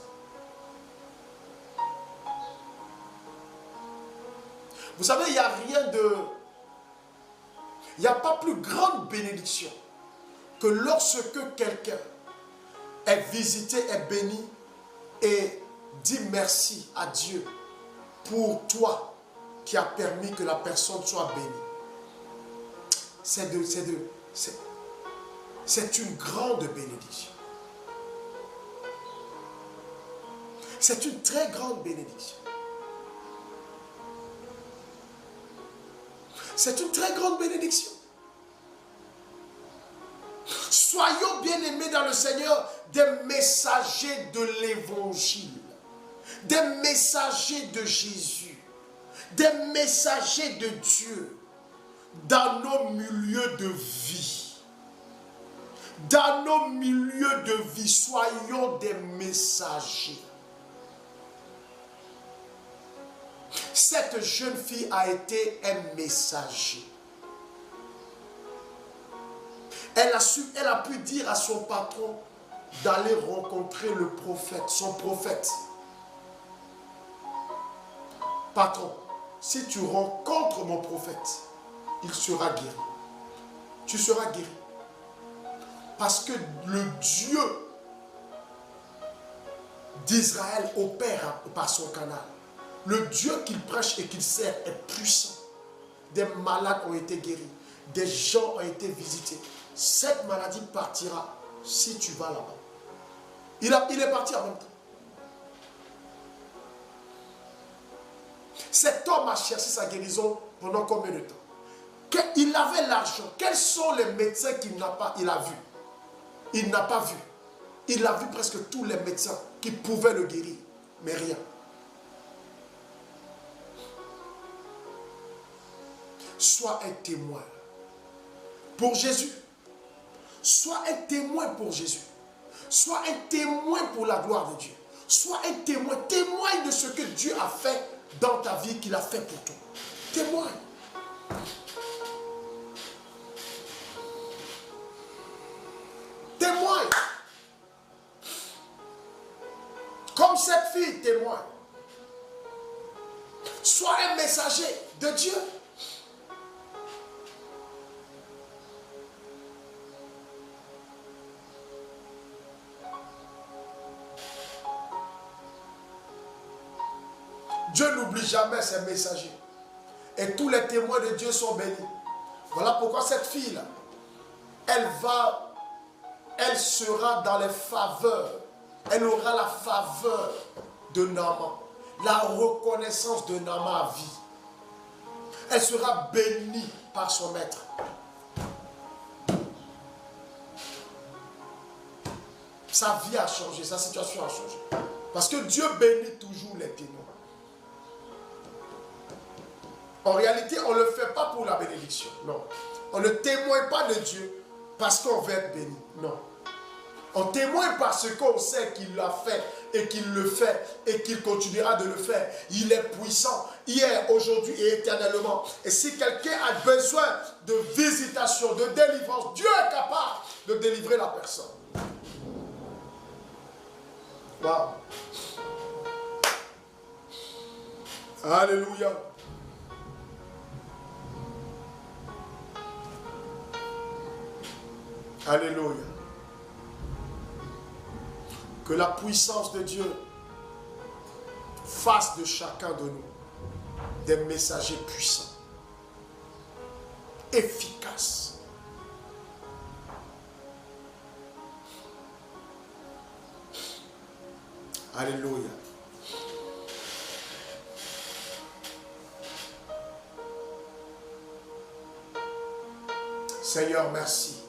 Vous savez, il n'y a rien de... Il n'y a pas plus grande bénédiction que lorsque quelqu'un est visité, est béni et dit merci à Dieu pour toi qui a permis que la personne soit bénie. C'est une grande bénédiction. C'est une très grande bénédiction. C'est une très grande bénédiction. Soyons bien-aimés dans le Seigneur, des messagers de l'évangile, des messagers de Jésus, des messagers de Dieu dans nos milieux de vie. Dans nos milieux de vie, soyons des messagers. Cette jeune fille a été un messager. Elle a pu dire à son patron d'aller rencontrer le prophète, son prophète. Patron, si tu rencontres mon prophète, il sera guéri. Tu seras guéri. Parce que le Dieu d'Israël opère par son canal. Le Dieu qu'il prêche et qu'il sert est puissant. Des malades ont été guéris. Des gens ont été visités. Cette maladie partira si tu vas là-bas. Il est parti en même temps. Cet homme a cherché sa guérison pendant combien de temps? Il avait l'argent. Quels sont les médecins qu'il n'a pas? Il a vu. Il n'a pas vu. Il a vu presque tous les médecins qui pouvaient le guérir. Mais rien. Sois un témoin pour Jésus. Sois un témoin pour Jésus. Sois un témoin pour la gloire de Dieu. Sois un témoin. Témoigne de ce que Dieu a fait dans ta vie, qu'il a fait pour toi. Témoigne. Témoigne. Comme cette fille témoigne. Sois un messager de Dieu. Dieu n'oublie jamais ses messagers. Et tous les témoins de Dieu sont bénis. Voilà pourquoi cette fille-là, elle sera dans les faveurs. Elle aura la faveur de Naaman. La reconnaissance de Naaman à vie. Elle sera bénie par son maître. Sa vie a changé, sa situation a changé. Parce que Dieu bénit toujours les témoins. En réalité, on ne le fait pas pour la bénédiction. Non. On ne témoigne pas de Dieu parce qu'on veut être béni. Non. On témoigne parce qu'on sait qu'il l'a fait et qu'il le fait et qu'il continuera de le faire. Il est puissant hier, aujourd'hui et éternellement. Et si quelqu'un a besoin de visitation, de délivrance, Dieu est capable de délivrer la personne. Wow. Alléluia. Alléluia. Que la puissance de Dieu fasse de chacun de nous des messagers puissants, efficaces. Alléluia. Seigneur, merci.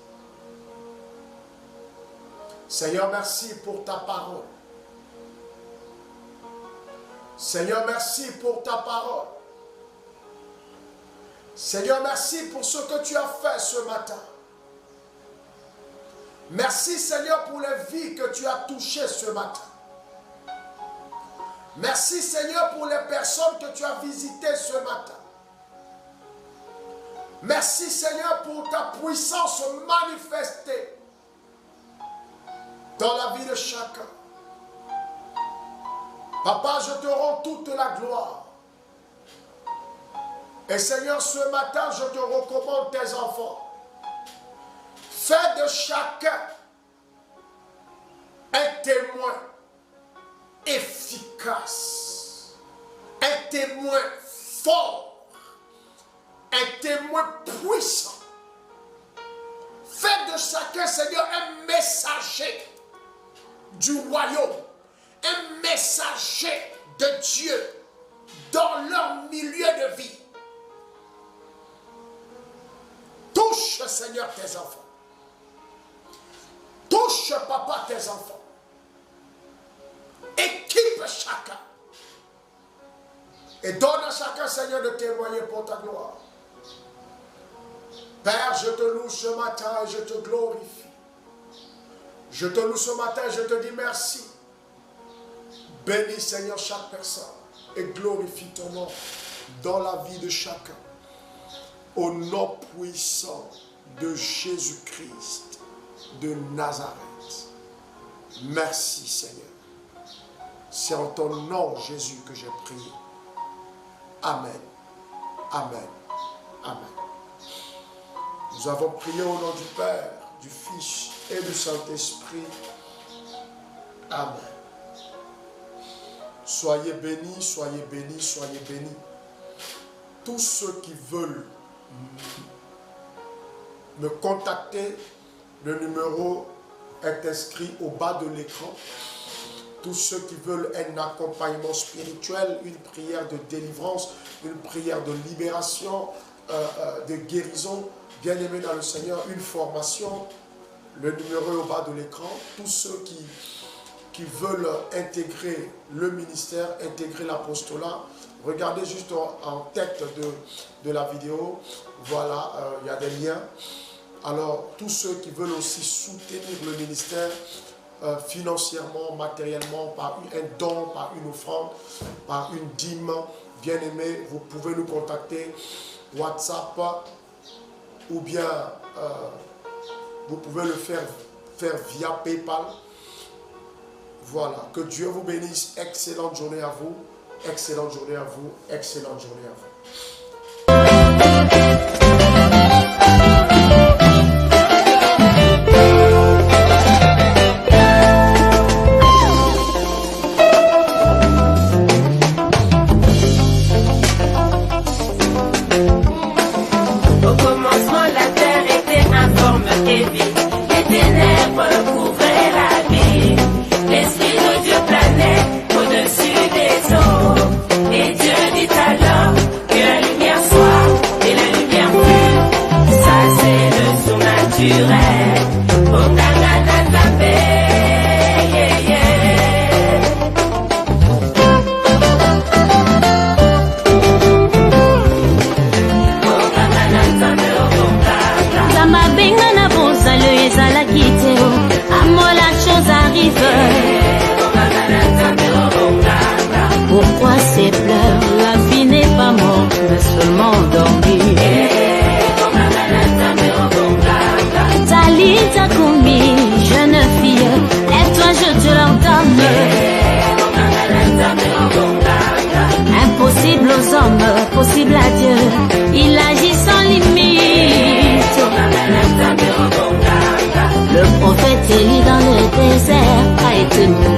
Seigneur, merci pour ta parole. Seigneur, merci pour ta parole. Seigneur, merci pour ce que tu as fait ce matin. Merci, Seigneur, pour les vies que tu as touchées ce matin. Merci, Seigneur, pour les personnes que tu as visitées ce matin. Merci, Seigneur, pour ta puissance manifestée dans la vie de chacun. Papa, je te rends toute la gloire. Et Seigneur, ce matin, je te recommande tes enfants. Fais de chacun un témoin efficace, un témoin fort, un témoin puissant. Fais de chacun, Seigneur, un messager du royaume, un messager de Dieu dans leur milieu de vie. Touche, Seigneur, tes enfants. Touche, papa, tes enfants. Équipe chacun. Et donne à chacun, Seigneur, de témoigner pour ta gloire. Père, je te loue ce matin et je te glorifie. Je te loue ce matin et je te dis merci. Bénis, Seigneur, chaque personne et glorifie ton nom dans la vie de chacun. Au nom puissant de Jésus-Christ de Nazareth. Merci, Seigneur. C'est en ton nom, Jésus, que j'ai prié. Amen. Amen. Amen. Nous avons prié au nom du Père, du Fils et du Saint-Esprit. Amen. Soyez bénis, soyez bénis, soyez bénis. Tous ceux qui veulent me contacter, le numéro est inscrit au bas de l'écran. Tous ceux qui veulent un accompagnement spirituel, une prière de délivrance, une prière de libération, de guérison, bien-aimés dans le Seigneur, une formation, le numéro est au bas de l'écran. Tous ceux qui veulent intégrer le ministère, intégrer l'apostolat, regardez juste en tête de la vidéo, voilà, il y a des liens. Alors, tous ceux qui veulent aussi soutenir le ministère financièrement, matériellement, par un don, par une offrande, par une dîme, bien aimé, vous pouvez nous contacter, WhatsApp, ou bien vous pouvez le faire via PayPal. Voilà, que Dieu vous bénisse. Excellente journée à vous. Excellente journée à vous. Excellente journée à vous. Pourquoi ces pleurs? La vie n'est pas morte, mais seulement endormie. Talita Koumi, jeune fille, lève-toi, je te l'ordonne. Impossible aux hommes, possible à Dieu. Il agit sans limite. Le prophète Élie dans le désert a été mort.